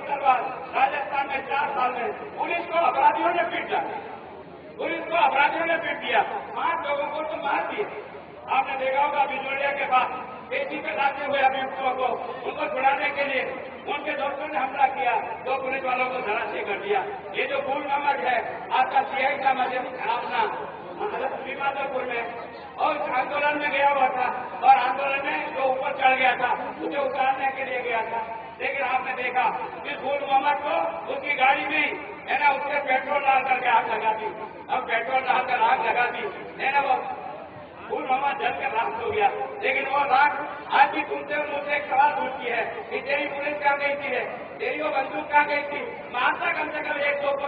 70 बार राजस्थान में 4 साल में पुलिस को अपराधियों ने पीट डाला, पुलिस को अपराधियों ने पीट दिया, 5 लोगों को तो मार दिए। आपने देखा होगा बिजोड़िया के पास पेशी पे लाते हुए अभियुक्तों को उनको छुड़ाने के लिए उनके दोस्तों ने हमला किया, 2 पुलिस वालों को धराशायी कर दिया। ये जो फूल नमक है आपका सीआई का मजहब अपना श्रीमाधोपुर में और आंदोलन में गया हुआ था और आंदोलन में जो ऊपर चढ़ गया था उसे उतारने के लिए गया था, लेकिन आपने देखा कि फूल मोहम्मद को उसकी गाड़ी में है ना उससे पेट्रोल डाल करके आग लगा दी। अब पेट्रोल डालकर आग लगा दी है ना, वो फूल मोहम्मद जलकर राख हो गया। लेकिन वो राख आज भी तुमसे मुझसे एक सवाल पूछती है कि तेरी पुलिस कहाँ गई थी, तेरी वो बंदूक कहाँ गई थी? मारता कम से कम 1-2 को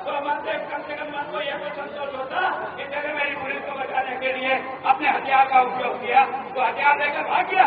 तो मन से कम मन को यह तो संतोष होता कि चले मेरी पुलिस को बचाने के लिए अपने हथियार का उपयोग किया तो हथियार लेकर भाग गया।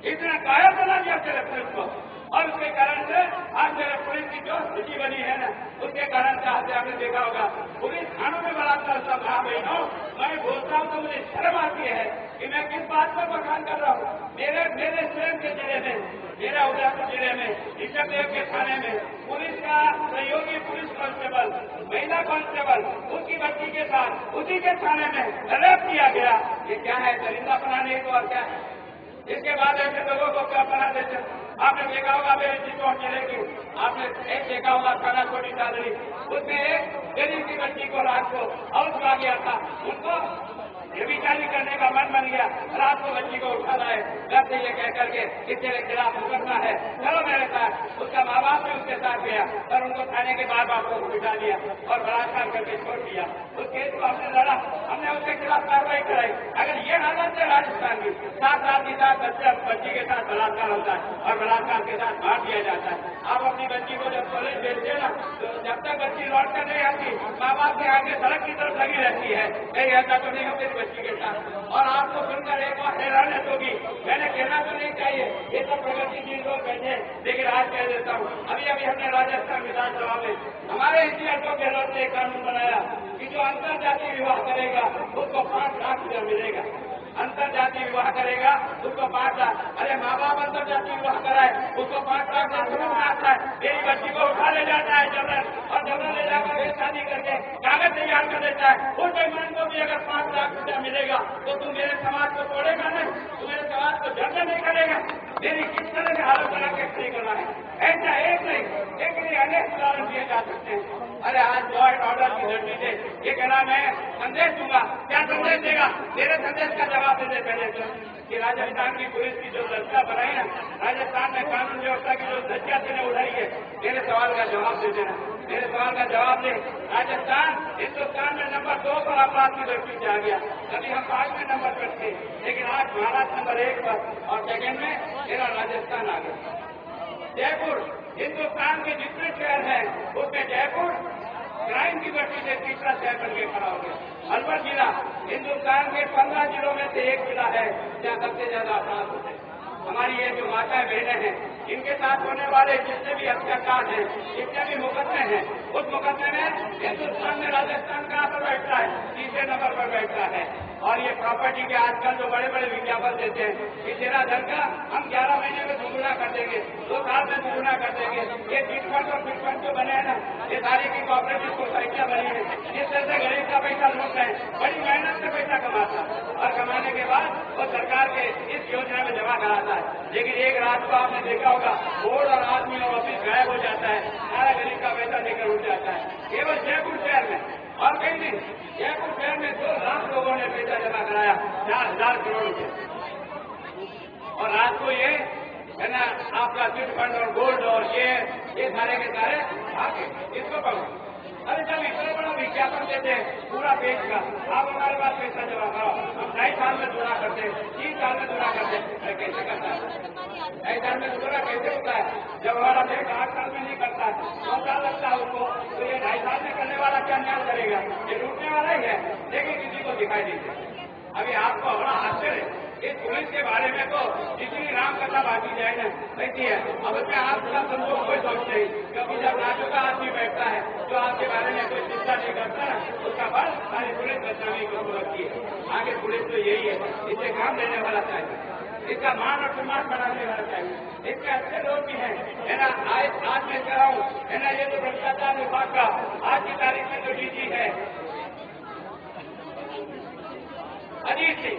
इतना कायर बना दिया तेरे पुलिस को और उसके कारण से आज मेरे पुलिस की जो स्थिति बनी है ना, उसके कारण से आज आपने देखा होगा पुलिस थानों में बलात्कार सब भाग बहनों, मैं बोलता हूँ तो मुझे शर्म आती है कि मैं किस बात पर बखान कर रहा हूँ। मेरे स्वयं के जिले में, मेरा उदयपुर जिले में ईश्वरदेव के थाने में पुलिस का सहयोगी पुलिस कांस्टेबल, महिला कांस्टेबल उसकी बच्ची के साथ उसी के थाने में रेप किया गया। ये क्या है? दरिंदा बना नहीं तो और क्या है? इसके बाद ऐसे लोगों को क्या बना देते? आपने देखा होगा मेरे चित्तौड़ जिले की, आपने एक देखा होगा थाना छोटी चादरी, उसमें एक गरीब की बच्ची को रात को हाउस आ गया था, उनको व्यभिचारी करने का मन बन गया, रात को बच्ची को उठा लाए, घर से ये कह करके कि तेरे खिलाफ मुकदमा है, चलो मेरे साथ। उसका माँ बाप भी उसके साथ गया और उनको थाने के बार को बिठा दिया और बलात्कार करके छोड़ दिया। उस केस को हमने लड़ा, हमने उसके खिलाफ कार्रवाई कराई। अगर ये हालत है राजस्थान की, 7 साल के साथ बच्ची के साथ बलात्कार होता है और बलात्कार के साथ मार दिया जाता है। आप अपनी बच्ची को जब कॉलेज भेजते हैं ना, तो जब तक बच्ची लौट कर नहीं आती, माँ बाप के आगे सड़क की तरफ लगी रहती है, कहीं ऐसा तो नहीं हो मेरी बच्ची के साथ। और आपको सुनकर एक बार हैरानियत होगी, मैंने कहना तो नहीं चाहिए, ये सब प्रगतिशील लोग बैठे, लेकिन आज कह देता हूँ, अभी हमने राजस्थान विधानसभा में हमारे इंजीनियर को गहलोत ने कानून बनाया कि जो अंतरजातीय विवाह करेगा उसको 5 लाख रुपया मिलेगा। अंतरजातीय विवाह करेगा उसको 5 लाख। अरे माँ बाप अंतरजातीय विवाह कराए उसको 5 लाख समझ में आता है। मेरी बच्ची को उठा ले जाता है जबरन और जबरन ले जाकर शादी करके कागज तैयार कर देता है। उस बेईमान को भी अगर 5 लाख रुपया मिलेगा तो तुम मेरे समाज को तोड़ेगा नहीं, तुम मेरे समाज को जबरन नहीं करेगा। मेरी किस तरह से हालत बना के नहीं करना है? ऐसा एक नहीं, एक नहीं अनेक उदाहरण दिए जा सकते हैं। अरे आज लॉ एंड ऑर्डर की धरती से ये कहना मैं संदेश दूंगा, क्या संदेश देगा? मेरे संदेश का जवाब दे दे पहले तो कि राजस्थान की पुलिस की जो दस्ता बनाई ना, राजस्थान में कानून व्यवस्था की जो धज्जियां तूने उड़ाई है, मेरे सवाल का जवाब दे देना, मेरे सवाल का जवाब दे। राजस्थान हिंदुस्तान में नंबर 2 पर अपराध की दृष्टि से आ गया। कभी हम 5वें नंबर पर थे, लेकिन आज महाराष्ट्र नंबर 1 पर और सेकेंड में मेरा राजस्थान आ गया। जयपुर हिंदुस्तान के जितने शहर हैं उसमें जयपुर क्राइम की दृष्टि से तीसरा शहर बन के खड़ा हो गया। अलवर जिला हिंदुस्तान के 15 जिलों में से एक जिला है जहाँ सबसे ज्यादा अपराध होते हैं। हमारी ये जो माताएं बहनें हैं, इनके साथ होने वाले जितने भी अत्याचार हैं, जितने भी मुकदमे हैं, उस मुकदमे में हिंदुस्तान में राजस्थान कहाँ पर बैठता है? 3रे नंबर पर बैठता है। और ये प्रॉपर्टी के आजकल जो बड़े बड़े विज्ञापन देते हैं कि तेरा धन का हम 11 महीने में दुगुना कर देंगे, 2 साल में दुगुना कर देंगे। ये चिटफंड और फिटफंड जो बने हैं ना, ये सारी की कोऑपरेटिव सोसाइटियां बनी है। इस तरह से गरीब का पैसा लूट रहे हैं, बड़ी मेहनत से पैसा कमाता है और कमाने के बाद वो सरकार के इस योजना में जमा कराता है। लेकिन एक रात को आपने देखा होगा बोर्ड और आदमी और ऑफिस गायब हो जाता है, सारा गरीब का पैसा लेकर उठ जाता है। केवल जयपुर शहर में और कहीं नहीं, जयपुर शहर में 2 लाख लोगों ने पैसा जमा कराया, 4,000 करोड़ रुपए। और रात को ये है ना आपका चिटफंड और गोल्ड और ये सारे के सारे आगे इसको पकड़ो। अरे जब इतना बड़ा विज्ञापन देते हैं पूरा देश का, आप हमारे पास पैसा जमा करो, हम 2.5 साल में दूरा करते हैं, 3 साल में दूरा करते हैं। कैसे करता है? 2.5 साल में दूरा कैसे होता है? जब हमारा देश 8 साल में नहीं करता है, 9 साल लगता है उसको, तो ये 2.5 साल में करने वाला क्या न्याय करेगा? ये लूटने वाला ही है, लेकिन किसी को दिखाई नहीं देता। अभी आपको बड़ा आश्चर्य है, इस पुलिस के बारे में तो जितनी राम कथा बांटी जाए ना रहती है, अब उसमें आपका संतोष कोई सोच नहीं, क्योंकि जब राजू का आदमी बैठता है तो आपके बारे में कोई चिंता नहीं करता ना, उसका बल सारी पुलिस बचाने को रखती है। आगे पुलिस तो यही है, इसे काम देने वाला चाहिए, इसका मान और सम्मान बढ़ाने वाला चाहिए, इसके अच्छे लोग भी हैं, मैं ना आज मैं कह रहा हूँ, है ना, ये तो भ्रष्टाचार विभाग का आज की तारीख में जो डीजी है अजीत सिंह,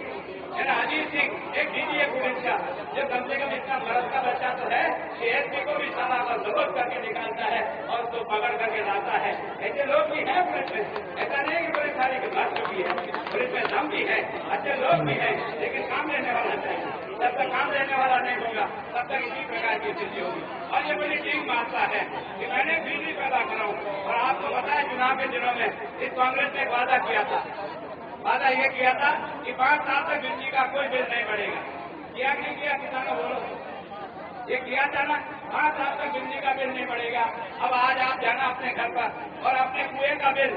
है ना, अजीत सिंह एक डीजी है पुलिस का, जो कम से कम इतना मर्द का बच्चा तो है कि एसपी को भी साला का जरूरत करके निकालता है और उसको पकड़ करके लाता है। ऐसे लोग भी हैं पुलिस में, ऐसा नहीं कि पुलिस सारी की बात भी है, पुलिस में दम भी है, अच्छे लोग भी हैं, लेकिन काम लेने वाला चाहिए। जब तक काम लेने वाला नहीं होगा तब तक इसी प्रकार की स्थिति होगी। और ये बड़ी ठीक मानता है कि मैंने बिजली पैदा कराऊं, और आपको पता है चुनाव के दिनों में इस कांग्रेस ने वादा किया था, वादा ये किया था कि 5 साल तक बिजली का कोई बिल नहीं बढ़ेगा। किया नहीं किया किसानों बोलो, ये किया था ना, 5 साल तक बिजली का बिल नहीं बढ़ेगा। अब आज आप जाना अपने घर पर और अपने कुएं का बिल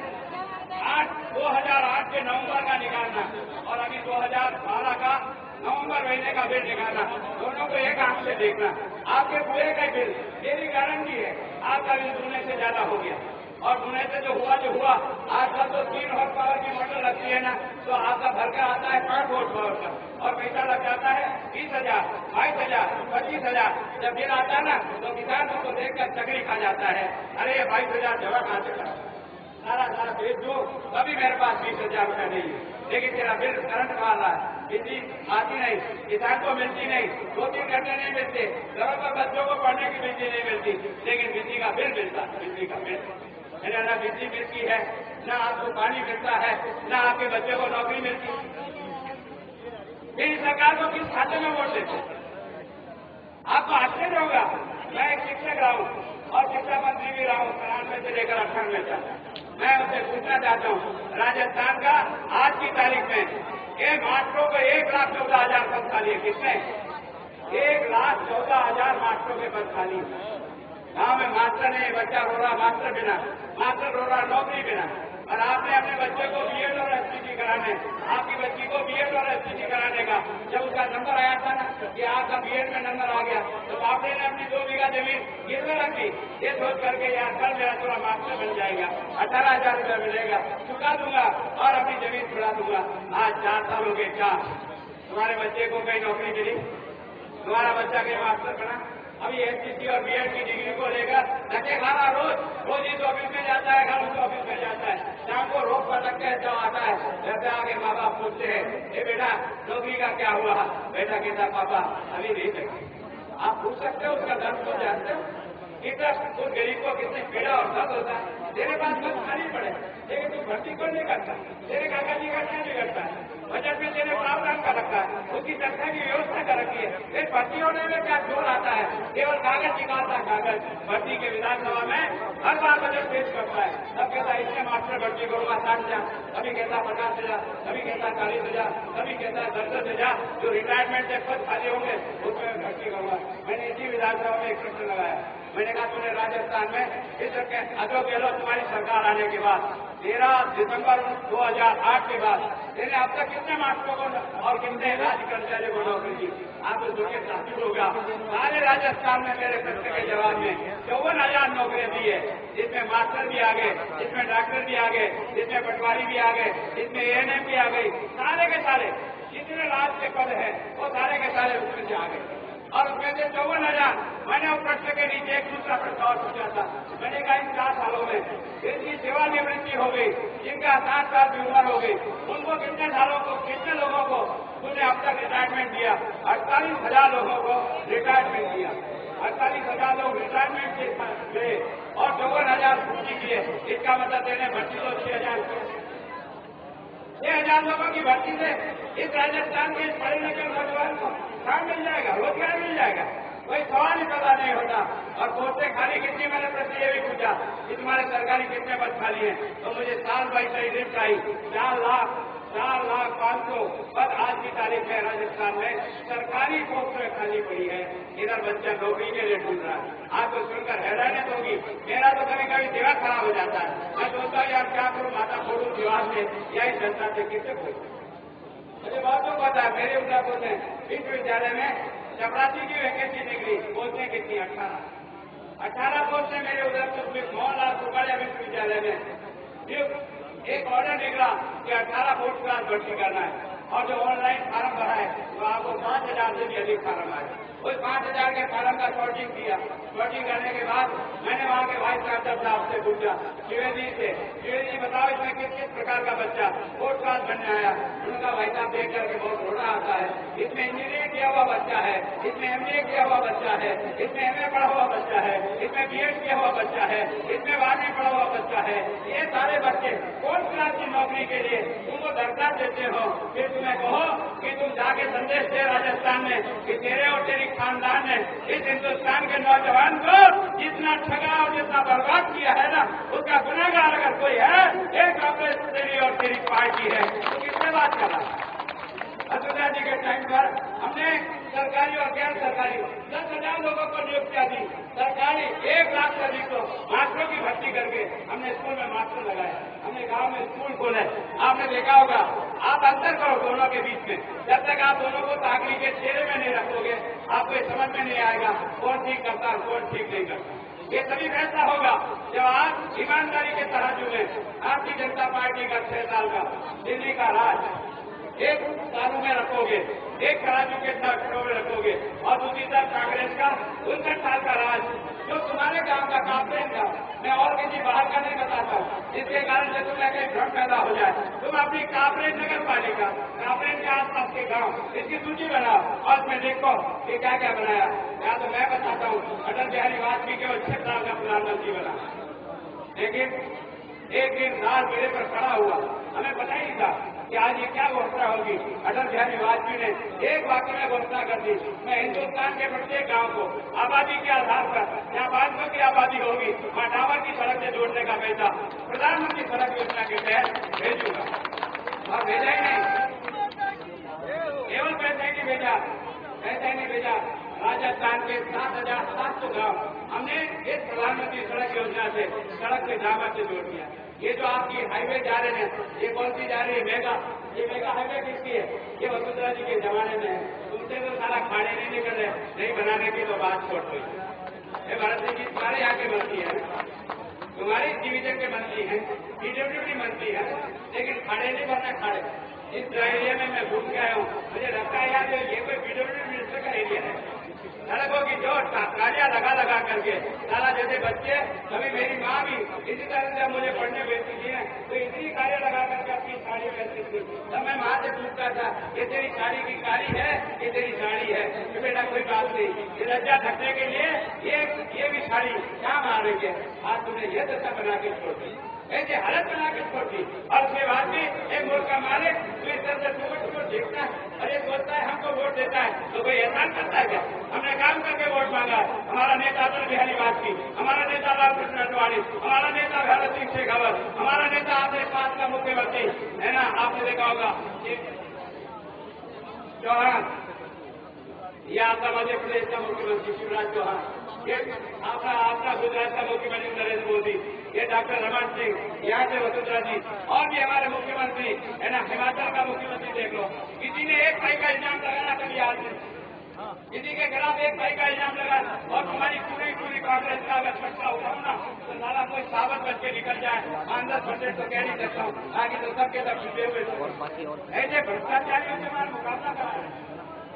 2008 के नवंबर का निकालना और अभी 2012 का नवंबर महीने का बिल निकालना, दोनों को एक आंख से देखना। आपके कुएं का बिल, मेरी गारंटी है आपका बिल दुनिया से ज्यादा हो गया, और दुनिया से जो हुआ आजकल तो 3 हॉर्स पावर की मोटर लगती है ना, तो आपका भर का आता है 5 हॉर्स पावर का, और पैसा लग जाता है 20,000, 22,000, 25,000। जब बिल आता है ना तो किसान उसको देखकर चकरी खा जाता है, अरे ये 22,000 जमा कहाँ से करा, सारा भेज दो, तभी मेरे पास 20,000 रुपया नहीं है, लेकिन तेरा बिल करंट मार रहा है, बिजली आती नहीं, किसान को मिलती नहीं, 2-3 घंटे नहीं मिलते, घरों पर बच्चों को पढ़ने की बिजली नहीं मिलती, लेकिन बिजली का बिल मिलता, बिजली का बिल है ना, बिजली मिलती है ना, आपको पानी मिलता है ना, आपके बच्चे को नौकरी मिलती है। फिर सरकार को किस खाते में वोट देते? आपको आश्चर्य होगा, मैं एक शिक्षक रहा हूँ और शिक्षा मंत्री भी रहा हूँ 93 से लेकर 98 तक। मैं उससे पूछना चाहता हूँ, राजस्थान का आज की तारीख में एक मास्टरों को 1,14,000 पद खाली है। कितने? 1,14,000 मास्टरों के पद खाली है। गाँव में मास्टर नहीं, बच्चा रो रहा मास्टर बिना, मास्टर रो रहा नौकरी बिना, और आपने अपने बच्चे को बीएड और एसपीजी कराने, आपकी बच्ची को बीएड और एसपीजी कराने का जब उसका नंबर आया था ना कि आपका बीएड में नंबर आ गया, तो आपने अपनी 2 बीघा जमीन गिरवे रखी, ये सोच करके यार कल मेरा थोड़ा मास्टर बन जाएगा, 18,000 रुपया मिलेगा, चुका दूंगा और अपनी जमीन छुड़ा दूंगा। आज 4 साल हो गए, 4, तुम्हारे बच्चे को कहीं नौकरी मिली, तुम्हारा बच्चा कहीं मास्टर बना? अभी एसपीसी और बीएड की डिग्री को लेकर धक्के खाना, रोज इस ऑफिस में जाता है, कल उस ऑफिस में जाता है, शाम को रोड पर रख के जब आता है, घर से आगे माँ बाप पूछते हैं, ये बेटा नौकरी का क्या हुआ? बेटा कहता पापा अभी नहीं सकते। आप पूछ सकते हो उसका दर्द को जानते हो? कितना उस गरीब को कितने पीड़ा और दर्द होता है। तेरे पास बस खाली पड़े, लेकिन तू भर्ती क्यों नहीं करता? तेरे काका जी का क्या बिगड़ता है? बजट में तेरे प्रावधान का रखा है, उसकी संख्या की व्यवस्था कर रखी है, फिर भर्ती होने में क्या जोर आता है? केवल कागज निकालता है, कागज। भर्ती के विधानसभा में हर बार बजट पेश करता है, तब कहता है इसमें मास्टर भर्ती करूंगा 60,000, कभी कहता 50,000, कभी कहता 40,000, कभी कहता 10,000, जो रिटायरमेंट से पद खाली होंगे उसमें भर्ती करूंगा। मैंने इसी विधानसभा में एक प्रश्न लगाया, मैंने कहा तूने राजस्थान में इस अशोक गहलोत तुम्हारी सरकार आने के बाद 13 दिसंबर 2008 के बाद तेने अब तक कितने मास्टरों को और कितने राज्य कर्मचारियों को नौकरी दी? आप तो सोचिए ताजुब होगा। सारे राजस्थान में मेरे प्रश्न के जवाब में 54,000 नौकरियां दी है, जिसमें मास्टर भी आ गए, जिसमें डॉक्टर भी आ गए, जिसमें पटवारी भी आ गए, जिसमें एएनएम भी आ गई, सारे के सारे जितने राज्य के पद है वो सारे के सारे उसमें से आ गए। और उसमें से 54,000। मैंने उस प्रश्न के नीचे एक दूसरा प्रश्न और पूछा था, मैंने कहा इन 4 सालों में जिनकी सेवानिवृत्ति हो गई, जिनका 60 साल की उम्र हो गई, उनको कितने लोगों को तूने अब तक रिटायरमेंट दिया? 48,000 लोगों को रिटायरमेंट दिया। 48,000 लोग रिटायरमेंट के और 54,000 छुट्टी किए। इसका मतलब देने भर्ती तो 6,000 किए। 6,000 लोगों की भर्ती से इस राजस्थान के पढ़े लिखे नौजवान को काम मिल जाएगा, रोजगार मिल जाएगा, कोई सवाल ही पैदा नहीं होता। और पोस्टें खाली कितनी, मैंने प्रश्न ये भी पूछा कि तुम्हारे सरकारी कितने पद खाली हैं? तो मुझे साल बाई सही लिस्ट आई, 4,05,000 पद आज की तारीख में राजस्थान में सरकारी पोस्टें खाली पड़ी है। इधर बच्चा नौकरी के लिए ढूंढ रहा है। आपको सुनकर हैरानियत होगी, मेरा तो कभी कभी दिमाग खराब हो जाता है। मैं सोचता हूँ यार क्या करूँ, माता फोड़ू दीवार से या इस जनता से किससे पूछूं? मुझे बहुत दुख होता है। मेरे उदयपुर में विश्वविद्यालय में चपरासी की वैकेंसी निकली, पोस्टें कितनी? 18 पोस्टें मेरे उदयपुर में मोहनलाल सुखाड़िया विश्वविद्यालय में। सिर्फ एक ऑर्डर निकला कि 18 पोस्ट क्लास भर्ती करना है। और जो ऑनलाइन फार्म भरा है तो आपको 5,000 से भी अधिक फार्म आए। उस 5,000 के फार्म का शॉर्टिंग किया। शॉर्टिंग करने के बाद मैंने वहाँ के वाइस चांसलर साहब से पूछा, त्रिवेदी जी बताओ इसमें किस किस प्रकार का बच्चा फोर्थ क्लास बनने आया। उनका भाई साहब देख करके बहुत रोना आता है। इसमें इंजीनियरिंग किया हुआ बच्चा है, इसमें MBA किया हुआ बच्चा है, इसमें MA पढ़ा हुआ बच्चा है, इसमें BEd किया हुआ बच्चा है, इसमें 12वीं पढ़ा हुआ बच्चा है। ये सारे बच्चे फोर्थ क्लास की नौकरी के लिए तुमको दरकार देते हो, फिर तुम्हें कहो कि तुम जाके संदेश दे राजस्थान में कि तेरे और तेरी खानदान ने इस हिंदुस्तान के नौजवान को जितना ठगा और जितना बर्बाद किया है ना, उसका गुनाहगार अगर कोई है, एक कांग्रेस तेरी और तेरी पार्टी है। तो किससे बात कर रहा है? वसुंधरा जी के टाइम पर हमने सरकारी और गैर सरकारी 10,000 लोगों को नियुक्तियां दी। सरकारी 1 लाख से अधिक को मास्टरों की भर्ती करके हमने स्कूल में मास्टर लगाए, हमने गांव में स्कूल खोले। आपने देखा होगा, आप अंतर करो दोनों के बीच में। जब तक आप दोनों को ताकरी के चेहरे में नहीं रखोगे, आपको ये समझ में नहीं आएगा कौन ठीक करता है कौन ठीक नहीं करता। ये तभी फैसला होगा जब आप ईमानदारी के तराजू में भारतीय जनता पार्टी का 6 साल का दिल्ली का राज एक सालों में रखोगे, एक तराजू के टोकरों में रखोगे, और दूसरी तरफ कांग्रेस का 59 साल का राज जो तुम्हारे गांव का कांप्लेन का, मैं और किसी बाहर का नहीं बताता हूँ, जिसके कारण से तुम्हें कहीं भ्रम पैदा हो जाए। तुम अपनी कांप्लेन नगर पालिका, कांप्लेन के आसपास के गांव, इसकी सूची बनाओ और उसमें देखो कि क्या क्या बनाया। या तो मैं बताता हूँ, अटल बिहारी वाजपेयी के 6 साल का प्रधानमंत्री बना, लेकिन एक दिन रात मेरे पर खड़ा हुआ, हमें पता ही नहीं था कि आज ये क्या घोषणा होगी। अटल बिहारी वाजपेयी ने एक वाक्य में घोषणा कर दी, मैं हिंदुस्तान के प्रत्येक गांव को आबादी के आधार पर जहाँ 500 की आबादी होगी वहाँ टावर की सड़क से जोड़ने का पैसा प्रधानमंत्री सड़क योजना के तहत भेजूंगा। और भेजा ही नहीं, केवल पैसे ही नहीं भेजा, पैसे ही नहीं भेजा। राजस्थान के 7,700 गांव हमने इस प्रधानमंत्री सड़क योजना से सड़क से डामर से जोड़ दिया। ये जो आपकी हाईवे जा रहे हैं, ये कौन सी जा रही है? ये मेगा हाईवे किसकी है? ये वसुंधरा जी के जमाने में है। तुमसे तो सारा खाने नहीं निकल रहे, नहीं बनाने की तो बात छोड़ गई। ये भरत सिंह जी तुम्हारे यहाँ के मंत्री है, तुम्हारी डिवीजन के मंत्री हैं, PWD मंत्री है, लेकिन खाड़े नहीं भरना। खाड़े इस एरिया में मैं घूम के आया हूँ, मुझे लगता है यार ये कोई PWD मिनिस्टर का एरिया है। सड़कों की जो गाड़ियां लगा करके सारा जैसे बच्चे, कभी मेरी माँ भी इसी तरह से मुझे पढ़ने भेजती थी तो इसी गाड़ियां लगा करके अपनी साड़ी पहनती थी। तब मैं माँ से पूछता था, ये तेरी साड़ी की गाड़ी है, ये तेरी साड़ी है? तो बेटा कोई बात नहीं, ये लज्जा ढकने के लिए ये भी साड़ी क्या मार रही है? आज तुमने ये दशा बना के छोड़ दी, ऐसे हालत बना के छोड़ दी। और उसके बाद भी एक मुल्क का मालिक तो इस तरह से टुकड़ देखता है और ये सोचता है हमको वोट देता है तो कोई एहसान करता है क्या? हमने काम करके वोट मांगा है। हमारा नेता अटल बिहारी वाजपेयी, हमारा नेता रामकृष्ण अडवाणी, हमारा नेता भरत सिंह शेखावत, हमारा नेता आंध्र प्रदेश का मुख्यमंत्री है ना, आपने देखा होगा चौहान, ये आपका मध्य प्रदेश का मुख्यमंत्री शिवराज चौहान, ये आपका गुजरात का मुख्यमंत्री नरेंद्र मोदी, ये डॉक्टर रमन सिंह, यहाँ से वसुंधरा जी, और भी हमारे मुख्यमंत्री है ना, हिमाचल का मुख्यमंत्री देख लो, किसी ने एक भाई का इल्जाम लगाना कभी आज नहीं, किसी के खिलाफ एक भाई का इल्जाम लगा और तुम्हारी पूरी कांग्रेस का अगर फटका उठाओ ना तो सारा कोई साबित करके निकल जाए। 5-10% तो कह नहीं सकता हूँ, बाकी तो सबके सब छुपे हुए। ऐसे भ्रष्टाचारियों से हमारा मुकाबला करा है।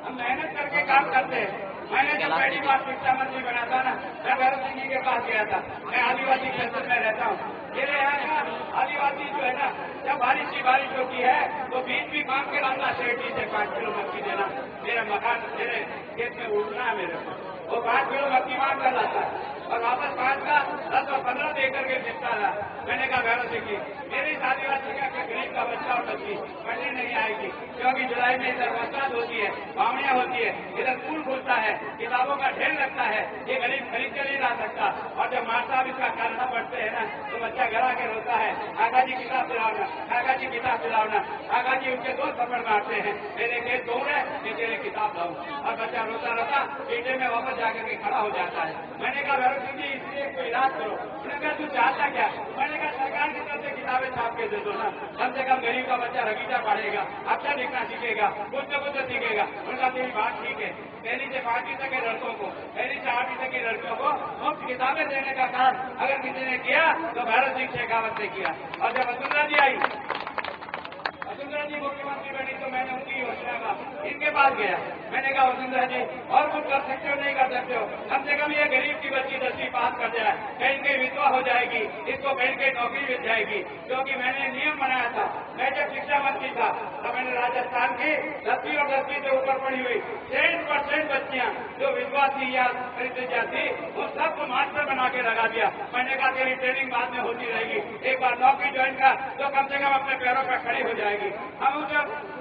हम मेहनत करके काम करते हैं। मैंने जब पहली बार शिक्षा मंत्री बना था ना, मैं भरत सिंह जी के पास गया था। मैं आदिवासी क्षेत्र में रहता हूँ। मेरे यहाँ का आदिवासी जो है ना, जब बारिश होती है तो बीच भी काम के लाता शेठ जी से 5 किलो मक्की देना, मेरा मकान मेरे खेत में उड़ना है मेरे को, वो 5 किलो मक्की मांग कर लाता है और वापस 5 का 10 और 15 दे करके बेचता रहा। मैंने कहा भैरव सिंह जी, मेरी आदिवासी का गरीब का बच्चा और बच्ची पढ़ने नहीं आएगी, क्योंकि जुलाई में इधर बरसात होती है, बावड़ियां होती है, इधर स्कूल खुलता है, किताबों का ढेर लगता है, ये गरीब खरीद कर नहीं ला सकता। और जब माँ साहब इसका खाना पढ़ते हैं ना तो बच्चा घर आके रोता है, काका जी किताब दिलाओना, काका जी किताब दिलाओना। काका जी उनके 2 थप्पड़ मारते हैं, मेरे खेत दूर है, मैं तेरे किताब लाऊं, और बच्चा रोता रोता पीछे में वापस जाकर के खड़ा हो जाता है। मैंने कहा भैरव सिंह जी, इसलिए कोई इलाज करो। उन्होंने कहा तू चाहता क्या? मैंने कहा सरकार की तरफ से किताबें छाप के दे दो ना, कम से कम गरीब का बच्चा रगीटा पढ़ेगा, अच्छा लिखना सीखेगा, कुछ न कुछ सीखेगा। उनका तेरी बात ठीक है, पहली से 5वीं तक के लड़कों को, पहली से 8वीं तक के लड़कियों को मुफ्त किताबें देने का काम अगर किसी ने किया तो भरत सिंह शेखावत ने किया। और जब वसुंधरा जी आई, वसुंधरा जी मुख्यमंत्री बनी तो मैंने उनकी योजना का इनके पास गया। मैंने कहा वसुंधरा जी और कुछ कर सकते हो नहीं कर सकते हो, कम से कम ये गरीब की बच्ची 10वीं पास कर जाए, कहीं कहीं विधवा हो जाएगी, इसको कहीं कहीं नौकरी मिल जाएगी। क्योंकि मैंने नियम बनाया था, मैं जब शिक्षा मंत्री था तो मैंने राजस्थान की 10वीं और 10वीं से ऊपर पढ़ी हुई 10% बच्चियां जो विधवा थी या परिचर्या थी वो सबको मास्टर बना के लगा दिया। मैंने कहा तेरी ट्रेनिंग बाद में होती रहेगी, एक बार नौकरी ज्वाइन कर तो कम से कम अपने पैरों पर खड़ी हो जाएगी। हम उस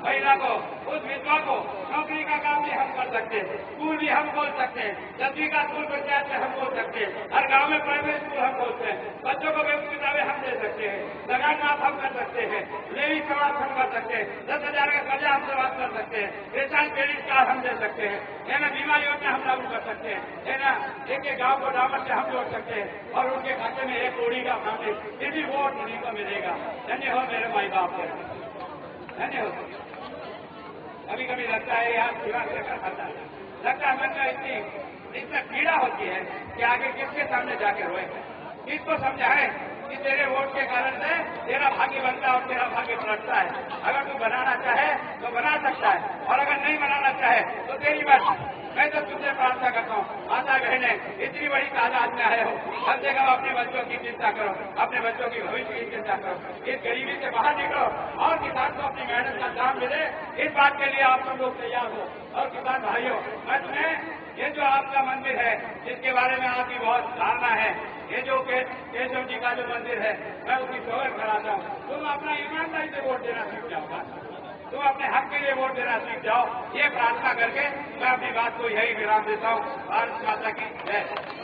महिला को, उस विधवा को नौकरी का काम भी हम कर सकते हैं, स्कूल भी हम खोल सकते हैं, 10वीं का स्कूल पंचायत में हम खोल सकते हैं, हर गांव में प्राइवेट स्कूल हम खोलते हैं, बच्चों को वेब किताबें हम दे सकते हैं, लगान माफ हम कर सकते हैं, लेवी समाज हम कर सकते हैं, 10,000 का कर्जा हम समाप्त कर सकते हैं, किसान क्रेडिट कार्ड हम दे सकते हैं, है ना, बीमा योजना हम लागू कर सकते हैं, है ना, एक गांव को डामर से हम जोड़ सकते हैं और उनके खाते में 1 करोड़ का मामले फिर भी वोट उन्हीं को मिलेगा। धन्य हो मेरे माई बाप के, धन्य हो। कभी कभी लगता है यार दिमाग से कर खाता है, लगता है मन में इतना पीड़ा होती है कि आगे किसके सामने जाके रोए, किसको समझाए कि तेरे वोट के कारण से तेरा भाग्य बनता है और तेरा भाग्य पलटता है। अगर तू बनाना चाहे तो बना सकता है और अगर नहीं बनाना चाहे तो तेरी बात। मैं तो तुझसे प्रार्थना करता हूँ, माता बहने इतनी बड़ी तादाद में आए हो, कम से कम अपने बच्चों की चिंता करो, अपने बच्चों की भविष्य की चिंता करो, इस गरीबी से बाहर निकलो और किसान को अपनी मेहनत का दाम मिले, इस बात के लिए आप सब लोग तैयार हो। और किसान भाइयों, मैं तुम्हें ये जो आपका मंदिर है जिसके बारे में आपकी बहुत धारणा है, ये जो केशव जी का जो मंदिर है मैं उसकी स्वागत कराता हूँ। तुम अपना ईमानदारी से वोट देना सीख जाओ, तुम अपने हक के लिए वोट देना सीख जाओ, ये प्रार्थना करके मैं अपनी बात को यही विराम देता हूँ। भारत माता की जय।